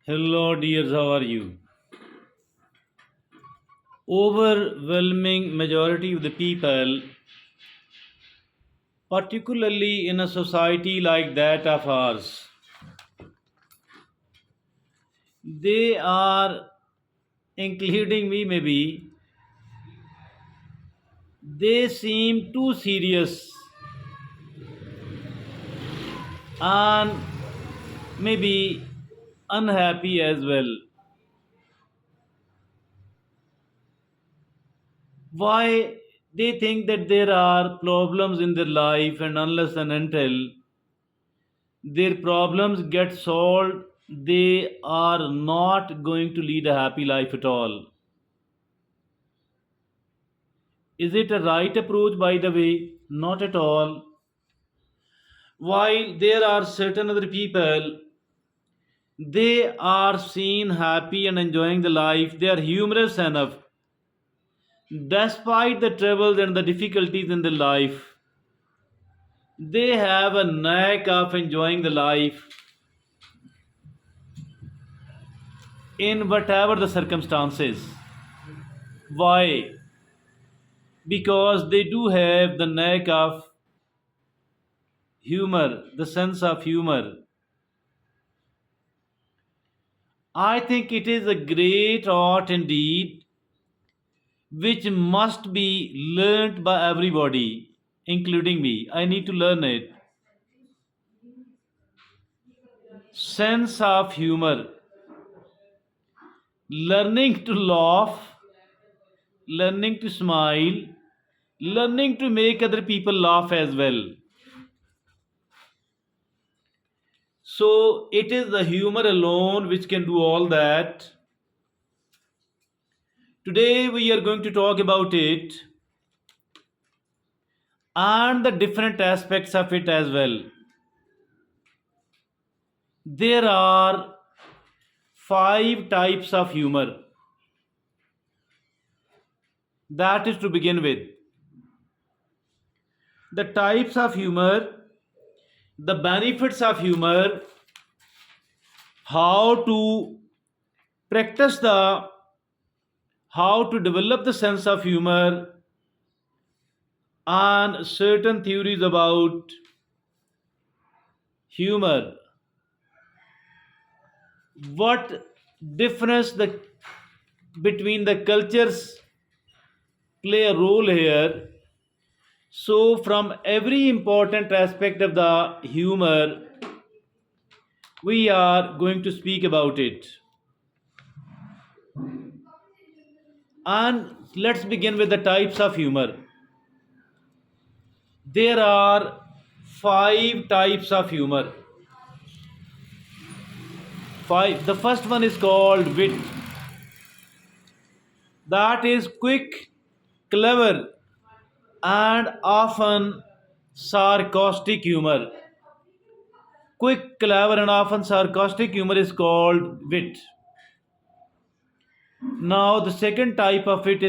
Hello, dears, how are you? Overwhelming majority of the people, particularly in a society like that of ours, they are, including me maybe, they seem too serious and maybe unhappy as well. Why they think that there are problems in their life, and unless and until their problems get solved, they are not going to lead a happy life at all. Is it a right approach, by the way? Not at all. While there are certain other people, they are seen happy and enjoying the life, they are humorous enough. Despite the troubles and the difficulties in the life, they have a knack of enjoying the life in whatever the circumstances. Why? Because they do have the knack of humor, the sense of humor. I think it is a great art indeed, which must be learnt by everybody, including me. I need to learn it. Sense of humor, learning to laugh, learning to smile, learning to make other people laugh as well. So it is the humor alone which can do all that. Today we are going to talk about it and the different aspects of it as well. There are five types of humor. That is to begin with. The types of humor, the benefits of humor, how to practice how to develop the sense of humor, and certain theories about humor. What difference between the cultures play a role here. So, from every important aspect of the humor, we are going to speak about it. And let's begin with the types of humor. There are five types of humor. Five. The first one is called wit. That is quick, clever, and often sarcastic humor. Quick, clever, and often sarcastic humor is called wit. Now, the second type of humor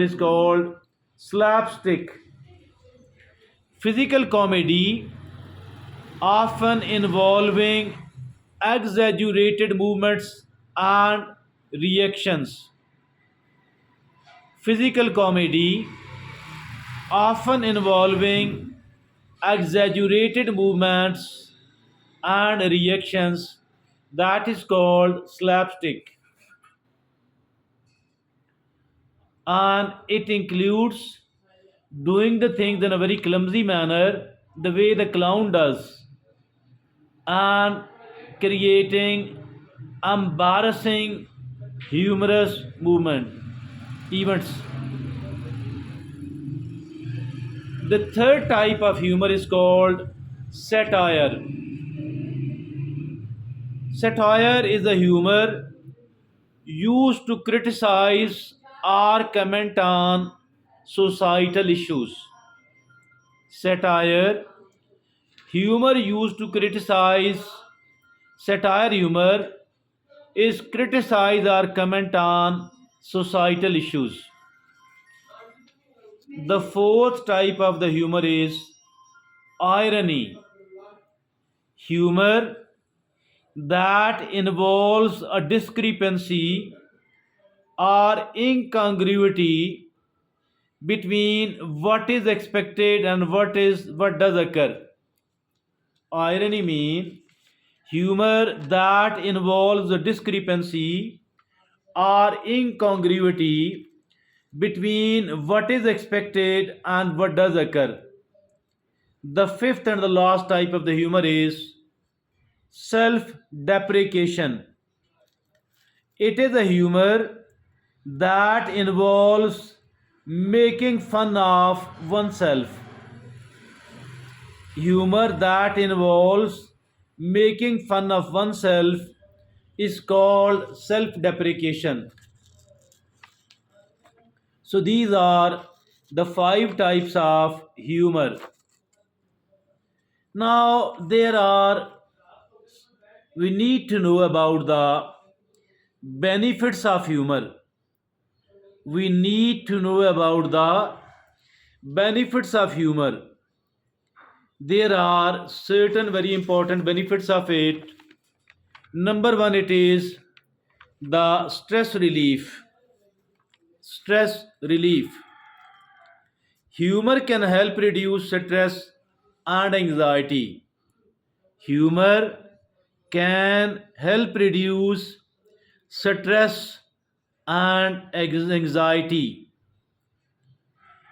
is called slapstick. Physical comedy, often involving exaggerated movements and reactions. Physical comedy, often involving exaggerated movements and reactions, that is called slapstick. And it includes doing the things in a very clumsy manner, the way the clown does, and creating embarrassing humorous events. The third type of humor is called satire. Satire is the humor used to criticize or comment on societal issues. Satire, humor used to criticize, satire humor is criticize or comment on societal issues. The fourth type of the humor is irony. Humor that involves a discrepancy or incongruity between what is expected and what does occur. Irony mean humor that involves a discrepancy or incongruity between what is expected and what does occur. The fifth and the last type of the humor is self deprecation. It is a humor that involves making fun of oneself. Humor that involves making fun of oneself is called self deprecation. So, these are the five types of humor. Now, we need to know about the benefits of humor. We need to know about the benefits of humor. There are certain very important benefits of it. Number one, it is the stress relief. Stress relief. Humor can help reduce stress and anxiety. Humor can help reduce stress and anxiety.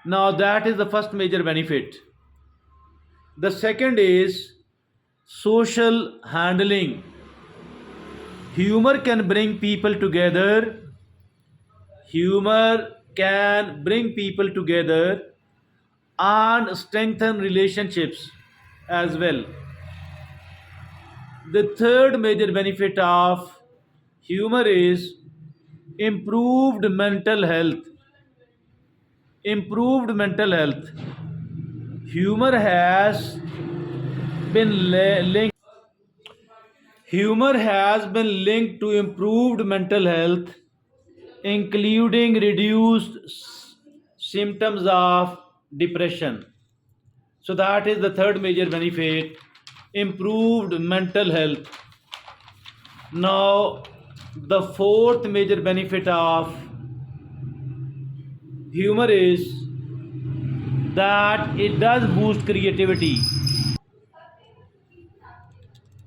Now, that is the first major benefit. The second is social handling. Humor can bring people together. Humor can bring people together and strengthen relationships as well. The third major benefit of humor is improved mental health. Improved mental health. Humor has been linked. Humor has been linked to improved mental health, including reduced symptoms of depression. So that is the third major benefit, improved mental health. Now, the fourth major benefit of humor is that it does boost creativity.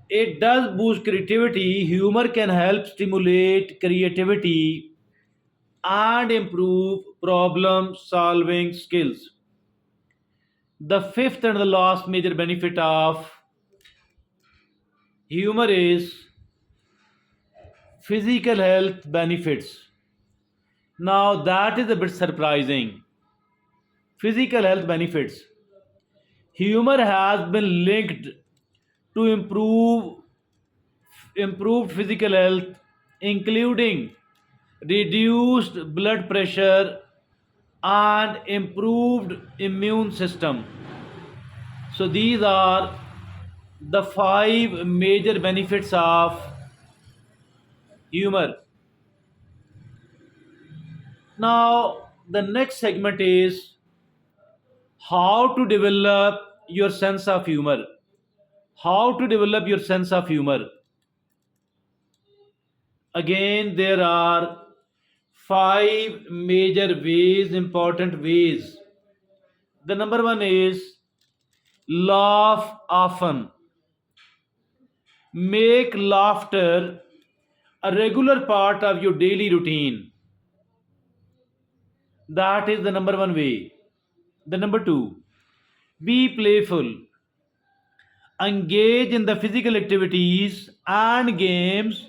It does boost creativity. Humor can help stimulate creativity and improve problem solving skills. The fifth and the last major benefit of humor is physical health benefits. Now, that is a bit surprising. Physical health benefits. Humor has been linked to improved physical health, including reduced blood pressure and improved immune system. So these are the five major benefits of humor. Now, the next segment is how to develop your sense of humor. How to develop your sense of humor. Again, there are five major ways, important ways. The number one is laugh often. Make laughter a regular part of your daily routine. That is the number one way. The number two, be playful. Engage in the physical activities and games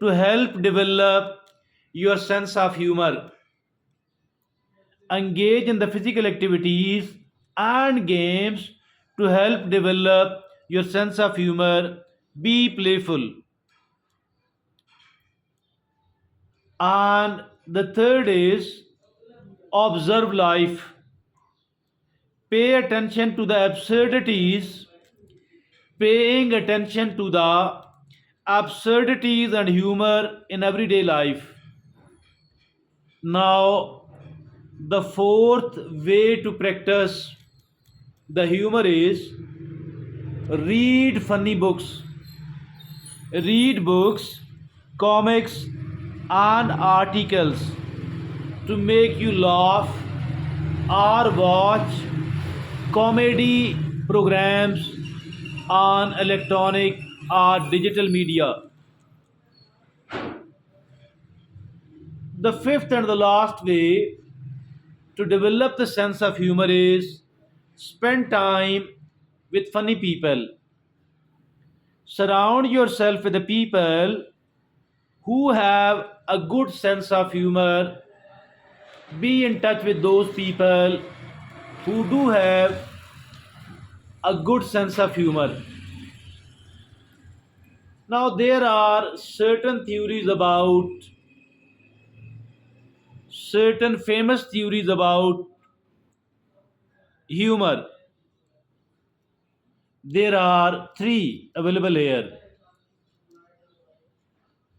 to help develop your sense of humor. Engage in the physical activities and games to help develop your sense of humor. Be playful. And the third is observe life. Pay attention to the absurdities. Paying attention to the absurdities and humor in everyday life. Now, the fourth way to practice the humor is read funny books. read books, comics, and articles to make you laugh, or watch comedy programs on electronic or digital media. The fifth and the last way to develop the sense of humor is spend time with funny people. Surround yourself with the people who have a good sense of humor. Be in touch with those people who do have a good sense of humor. Now, there are certain famous theories about humor. There are three available here.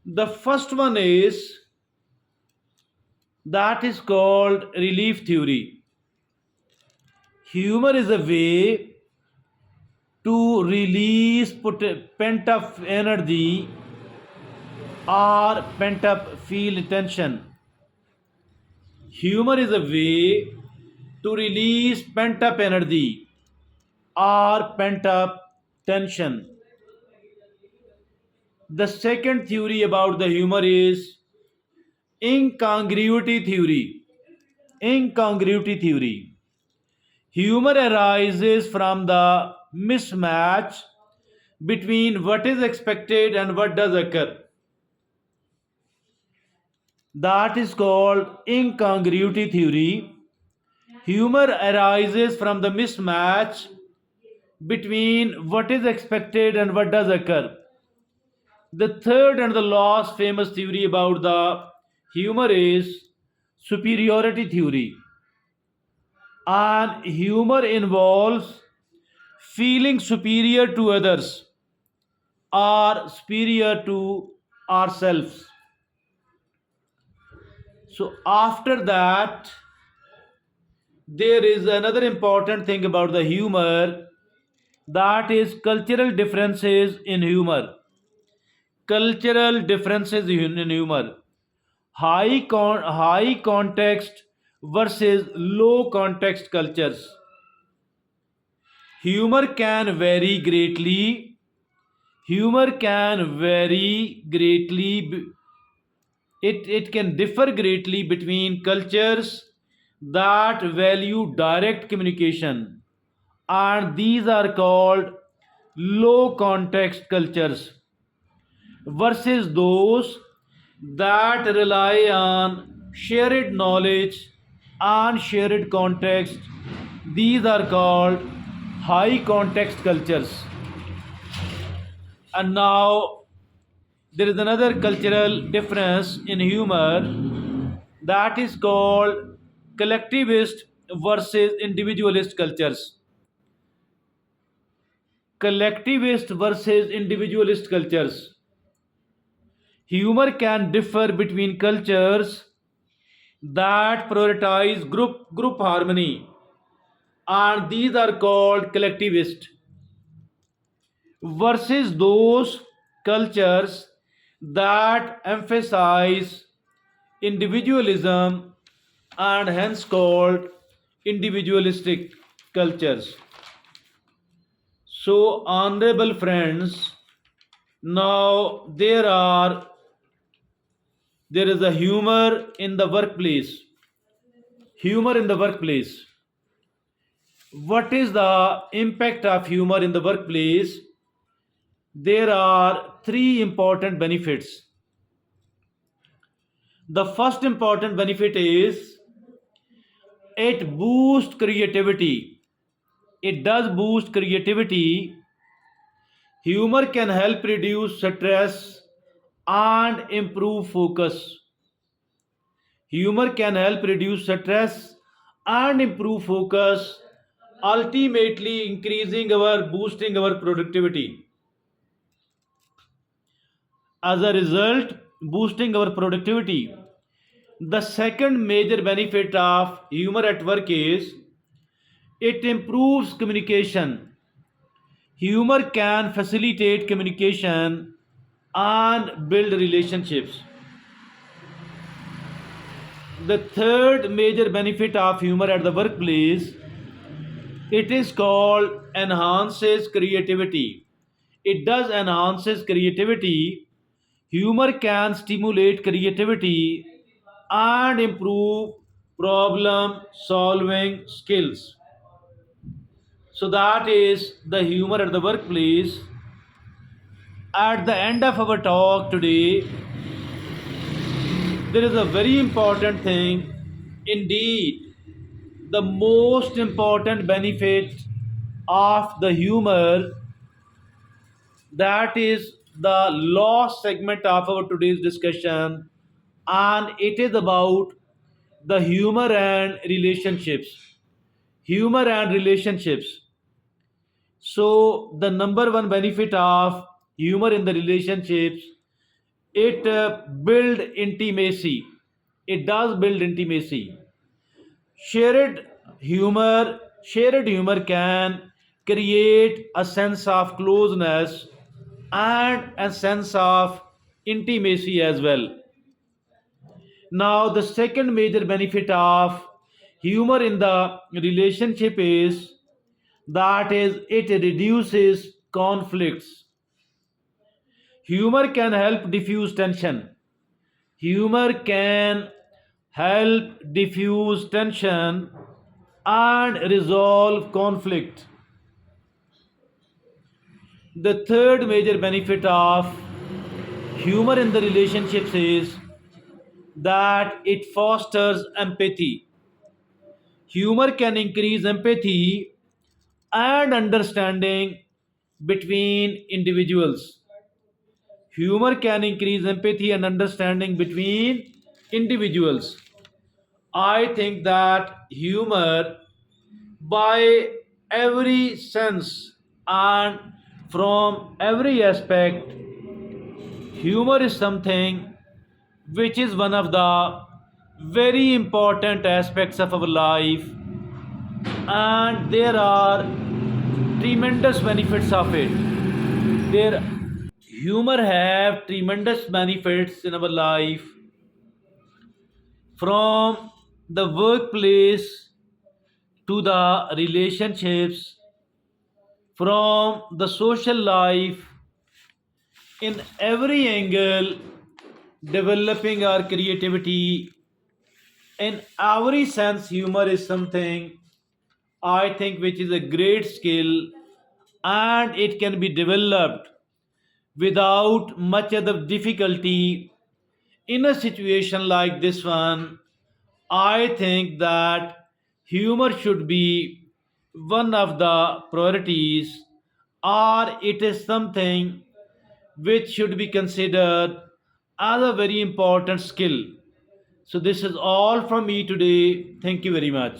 The first one is called relief theory. Humor is a way to release pent up energy or pent up feel tension. Humor is a way to release pent up energy or pent up tension. The second theory about the humor is incongruity theory. Incongruity theory. Humor arises from the mismatch between what is expected and what does occur. That is called incongruity theory. Humor arises from the mismatch between what is expected and what does occur. The third and the last famous theory about the humor is superiority theory. And humor involves feeling superior to others or superior to ourselves. So, after that, there is another important thing about the humor, that is cultural differences in humor. Cultural differences in humor. High context versus low context cultures. Humor can vary greatly. Humor can vary greatly. It can differ greatly between cultures that value direct communication, and these are called low context cultures, versus those that rely on shared knowledge and shared context. These are called high context cultures. And now there is another cultural difference in humor, that is called collectivist versus individualist cultures. Collectivist versus individualist cultures. Humor can differ between cultures that prioritize group harmony, and these are called collectivist, versus those cultures that emphasize individualism and hence called individualistic cultures. So, honorable friends, now there is a humor in the workplace. Humor in the workplace. What is the impact of humor in the workplace? There are three important benefits. The first important benefit is it boosts creativity. It does boost creativity. Humor can help reduce stress and improve focus. Humor can help reduce stress and improve focus, ultimately boosting our productivity. As a result, boosting our productivity. The second major benefit of humor at work is it improves communication. Humor can facilitate communication and build relationships. The third major benefit of humor at the workplace, it is called enhances creativity. It does enhances creativity. Humor can stimulate creativity and improve problem solving skills. So that is the humor at the workplace. At the end of our talk today, there is a very important thing. Indeed, the most important benefit of the humor, that is the last segment of our today's discussion, and it is about the humor and relationships. Humor and relationships. So the number one benefit of humor in the relationships, it build intimacy. It does build intimacy. Shared shared humor can create a sense of closeness and a sense of intimacy as well. Now, the second major benefit of humor in the relationship is that is it reduces conflicts. Humor can help diffuse tension. Humor can help diffuse tension and resolve conflict. The third major benefit of humor in the relationships is that it fosters empathy. Humor can increase empathy and understanding between individuals. Humor can increase empathy and understanding between individuals. I think that humor, by every sense and from every aspect, humor is something which is one of the very important aspects of our life, and there are tremendous benefits of it. There, humor have tremendous benefits in our life, from the workplace to the relationships, from the social life, in every angle, developing our creativity. In every sense, humor is something I think which is a great skill, and it can be developed without much other difficulty. In a situation like this one, I think that humor should be one of the priorities, or it is something which should be considered as a very important skill. So, this is all from me today. Thank you very much.